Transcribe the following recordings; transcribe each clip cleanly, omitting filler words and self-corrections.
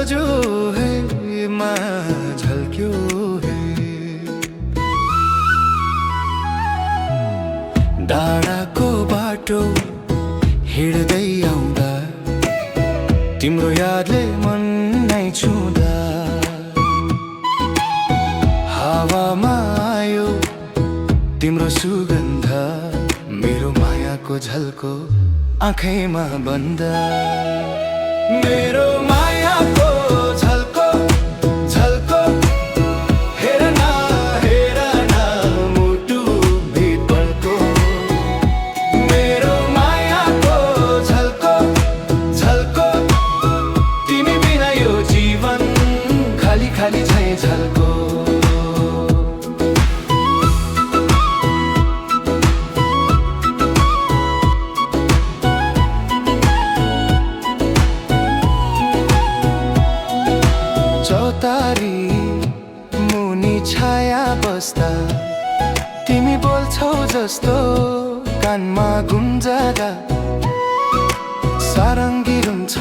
जो है माया झल्क्यो है। डाँडाको बाटो हिँड्दै आउँदा तिम्रो यादले मन नै छुँदा हावामा आयो तिम्रो सुगन्ध मेरो मायाको झल्को आँखैमा बन्द। मेरो मायाको झल्को झल्को हेर न मुटु भित्रको। मेरो मायाको झल्को झल्को तिमी बिना यो जीवन खाली खाली झैं झल्को। चौतारी मुनि छाया बस्दा तिमी बोल्छौ जस्तो कानमा गुन्जदा। सारङ्गी रुन्छ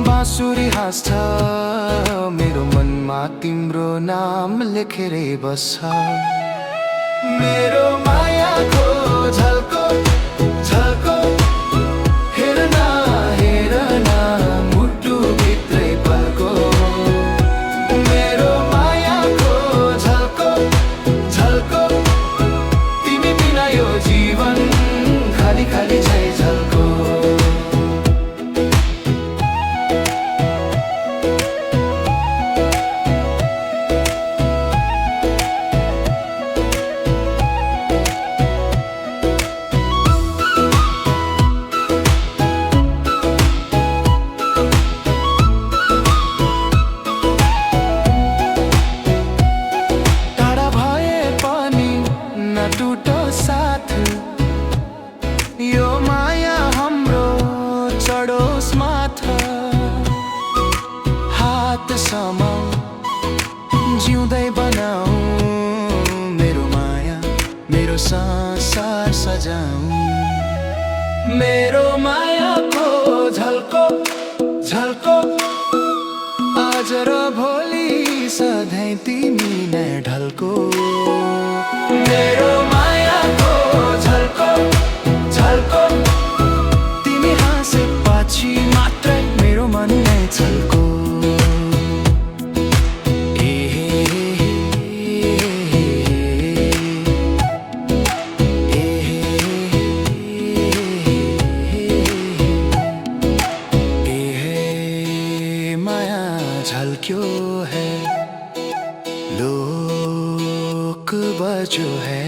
बाँसुरी हाँस्छ मेरो मनमा तिम्रो नाम लेखेरै बस्छ। मेरो मायाको झल्को झल्को हेर न मुटु भित्रै पल्को। मेरो मायाको झल्को झल्को तिमी बिना यो जीवन खाली खाली झैं झल्को। टुटो साथ यो माया हाम्रो चढोस् माथा। हात समाऊ जिउँदै बनाऊ मेरो माया मेरो संसार सजाऊ। मेरो मायाको झल्को झल्को आज र भोलि सधैँ तिमी नै ढल्को। मेरो मायाको झल्को झल्को तिमी हाँसेपछि मात्रै मेरो मन नै छल्को। माया झल्क्यो है लोक बजो है।